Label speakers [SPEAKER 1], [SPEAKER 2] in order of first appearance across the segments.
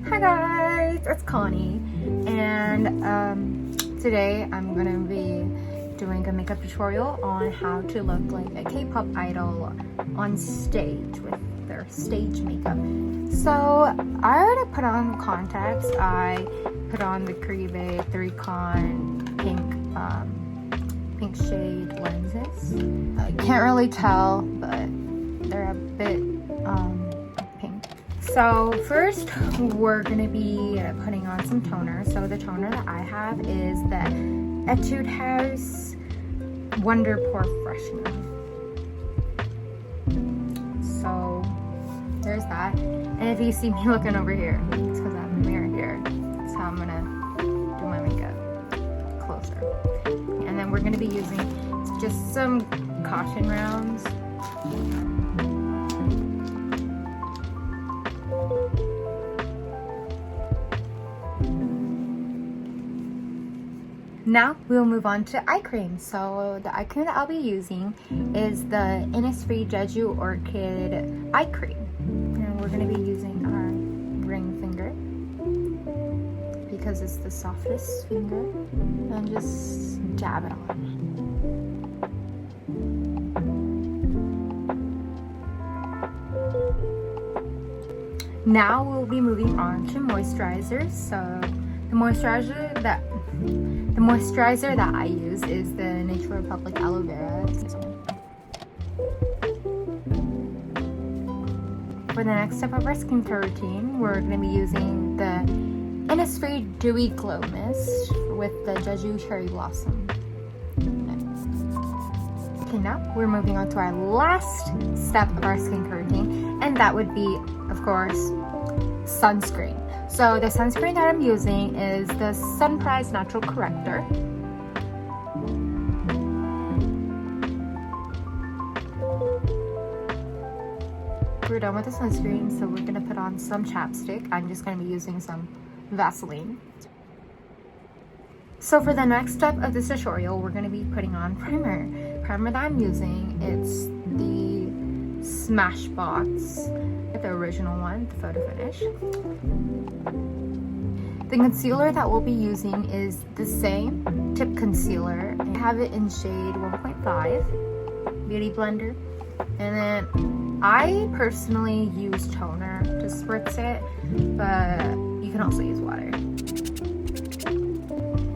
[SPEAKER 1] Hi guys, it's Connie, and today I'm gonna be doing a makeup tutorial on how to look like a K-pop idol on stage with their stage makeup. So I already put on contacts. I put on the Kribe 3-Con pink shade lenses. I can't really tell, but they're a bit pink. So first we're gonna be putting on some toner. So the toner that I have is the Etude House Wonder Pore Freshener. So there's that. And if you see me looking over here, it's because I have a mirror here. That's how I'm gonna do my makeup closer. And then we're gonna be using just some cotton rounds. Now we'll move on to eye cream. So the eye cream that I'll be using is the Innisfree Jeju Orchid eye cream. And we're going to be using our ring finger because it's the softest finger, and just dab it on. Now we'll be moving on to moisturizers. So the moisturizer that I use is the Nature Republic Aloe Vera. For the next step of our skincare routine, we're going to be using the Innisfree Dewy Glow Mist with the Jeju Cherry Blossom. Okay, now we're moving on to our last step of our skincare routine, and that would be, of course, sunscreen. So the sunscreen that I'm using is the Sunrise Natural Corrector. We're done with the sunscreen, so we're gonna put on some chapstick. I'm just gonna be using some Vaseline. So for the next step of this tutorial, we're gonna be putting on primer. Primer that I'm using, it's the Smashbox, the original one, the Photo Finish. The concealer that we'll be using is the same Tip Concealer. I have it in shade 1.5 Beauty Blender. And then I personally use toner to spritz it, but you can also use water.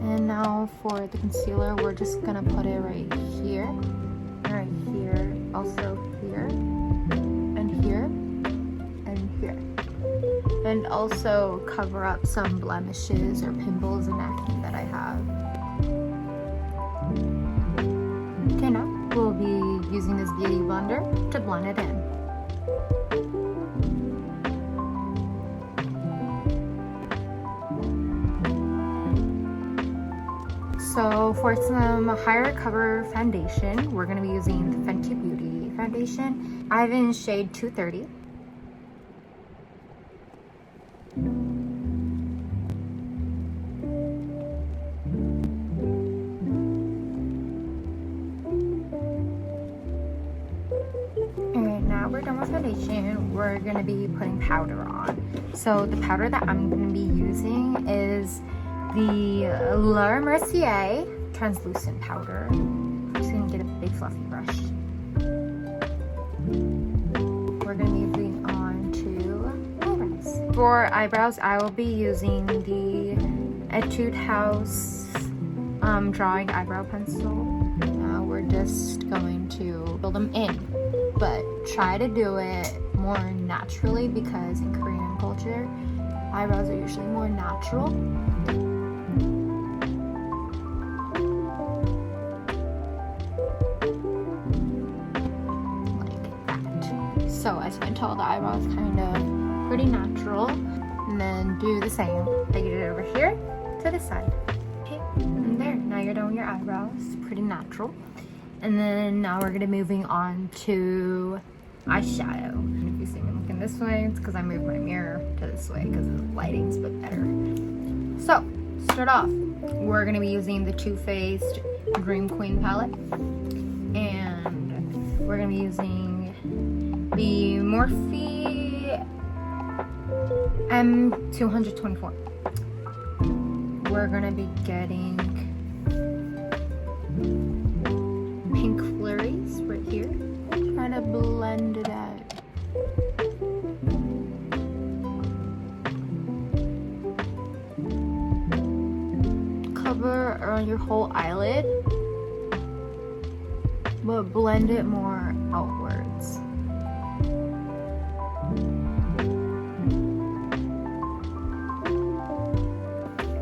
[SPEAKER 1] And now for the concealer, we're just gonna put it right here, also here, and here, and here. And also cover up some blemishes or pimples and acne that I have. Okay, now we'll be using this beauty blender to blend it in. So for some higher cover foundation, we're going to be using the Fenty Beauty foundation. I have it in shade 230. Alright, now we're done with foundation. We're going to be putting powder on. So the powder that I'm going to be using is the La Mercier translucent powder. I'm just going to get a big fluffy brush. We're going to be moving on to eyebrows. For eyebrows, I will be using the Etude House drawing eyebrow pencil. We're just going to fill them in, but try to do it more naturally because in Korean culture, eyebrows are usually more natural. So as you can tell, the eyebrow is kind of pretty natural. And then do the same. Take it over here to the side. Okay, and there. Now you're done with your eyebrows. Pretty natural. And then now we're gonna be moving on to eyeshadow. And if you see me looking this way, it's because I moved my mirror to this way because the lighting's a bit better. So, start off. We're gonna be using the Too Faced Dream Queen palette. And we're gonna be using the Morphe M224. We're gonna be getting pink flurries right here. Trying to blend it out. Cover around your whole eyelid, but blend it more outwards.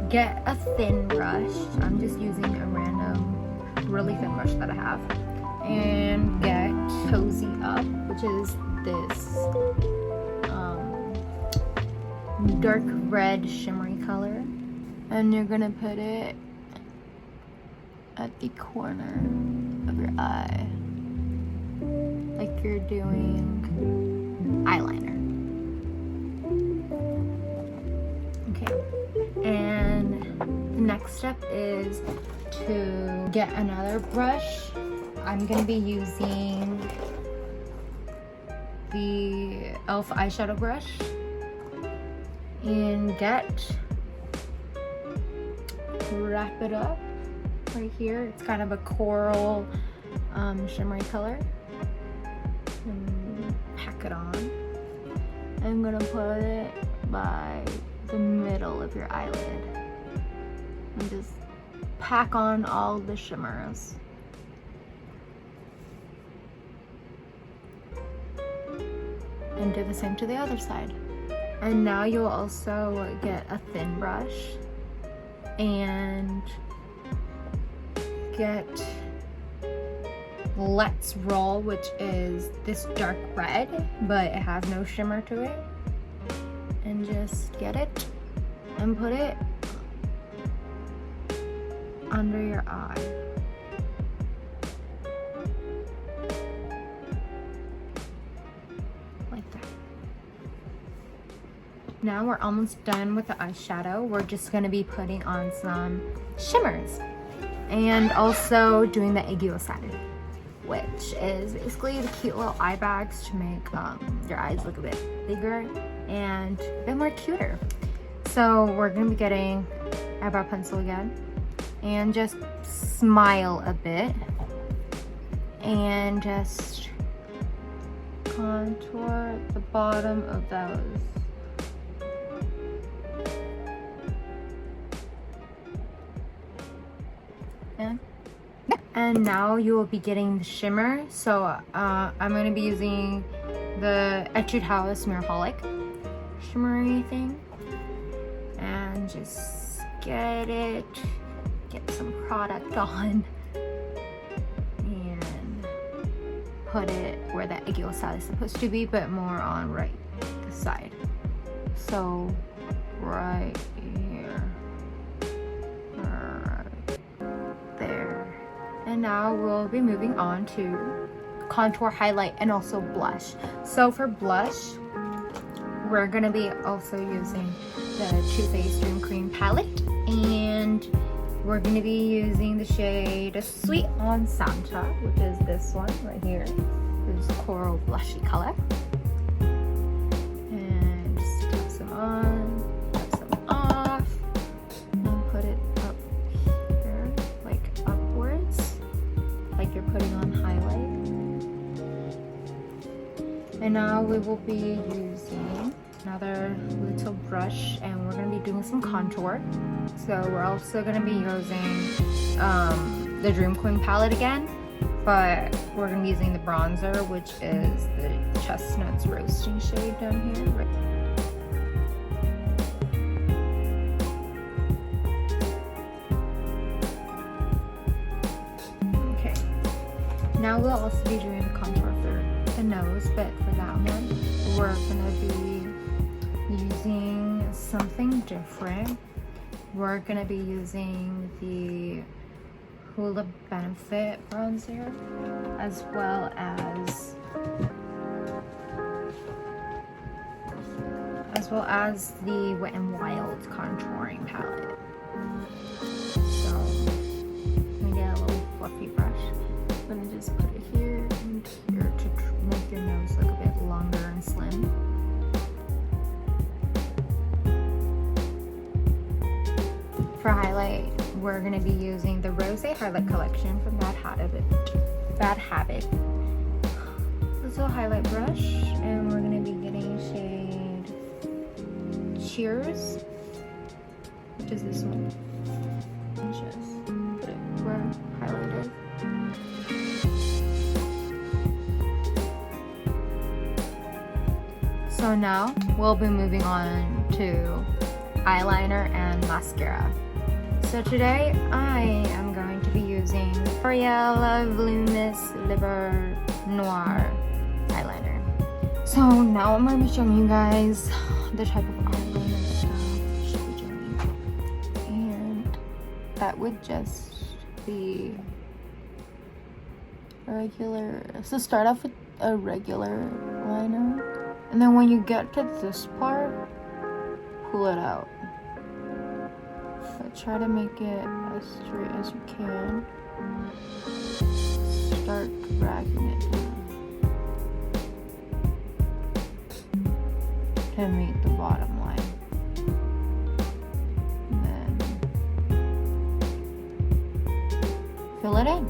[SPEAKER 1] Get a thin brush. I'm just using a random, really thin brush that I have. And get Cozy Up, which is this dark red shimmery color. And you're gonna put it at the corner of your eye, like you're doing eyeliner. Okay, and the next step is to get another brush. I'm gonna be using the e.l.f. eyeshadow brush and wrap it up right here. It's kind of a coral shimmery color. And pack it on. I'm gonna put it by the middle of your eyelid and just pack on all the shimmers. And do the same to the other side. And now you'll also get a thin brush and get Let's Roll, which is this dark red, but it has no shimmer to it. And just get it and put it under your eye. Like that. Now we're almost done with the eyeshadow. We're just gonna be putting on some shimmers and also doing the aiguille satin, which is basically the cute little eye bags to make your eyes look a bit bigger and a bit more cuter. So we're gonna be getting eyebrow pencil again and just smile a bit and just contour the bottom of those. And now you will be getting the shimmer. So I'm going to be using the Etude House Miraholic shimmery thing. And just get some product on. And put it where the aiguille side is supposed to be, but more on right the side. So right here. And now we'll be moving on to contour, highlight, and also blush. So for blush, we're gonna be also using the Too Faced Dream Cream palette, and we're gonna be using the shade Sweet on Santa, which is this one right here. This coral blushy color. And just tap some on, tap some off, and put it up here, like upwards, like you're putting on highlight. And now we will be using another little brush, and we're going to be doing some contour. So we're also going to be using the Dream Queen palette again, but we're going to be using the bronzer, which is the Chestnuts Roasting shade down here. Right. Okay. Now we'll also be doing the contour for the nose, but for that one, we're going to be using something different. We're gonna be using the Hula Benefit bronzer, as well as the Wet n Wild contouring palette. So I'm gonna get a little fluffy brush. I'm gonna just put it here and here to make your nose look a bit longer and slim. for highlight, we're gonna be using the Rose Highlight Collection from Bad Habit. This will highlight brush, and we're gonna be getting shade Cheers, which is this one. And just put it where highlight is. So now we'll be moving on to eyeliner and mascara. So today I am going to be using L'Oreal Voluminous Liber Noir eyeliner. So now I'm going to be showing you guys the type of eyeliner style I should be doing. And that would just be a regular. So start off with a regular liner. And then when you get to this part, pull it out. But try to make it as straight as you can. Start dragging it down to meet the bottom line. And then fill it in.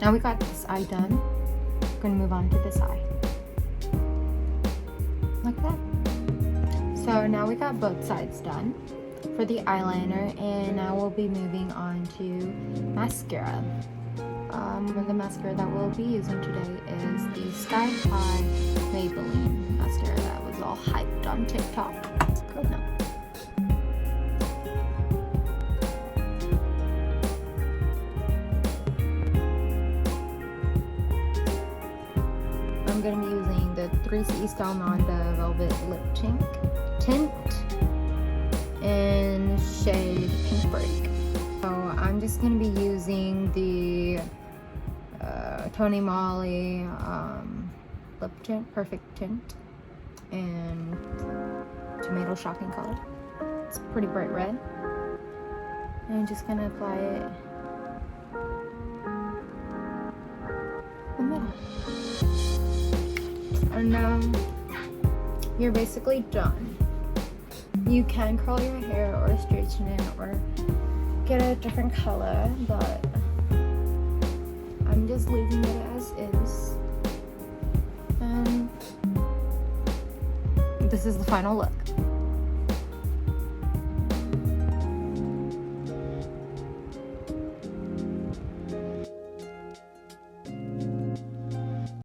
[SPEAKER 1] Now we got this eye done. We're gonna move on to this eye. Like that. So now we got both sides done for the eyeliner, and now we'll be moving on to mascara. The mascara that we'll be using today is the Sky High Maybelline mascara that was all hyped on TikTok. It's good now. I'm going to be using the 3C Style Non-The Velvet Lip Tint in shade Pink Break. So I'm just going to be using the Tony Moly Lip Tint, Perfect Tint, and Tomato Shocking Color. It's pretty bright red. And I'm just going to apply it in the middle. And now you're basically done. You can curl your hair or straighten it or get a different color, but I'm just leaving it as is. And this is the final look.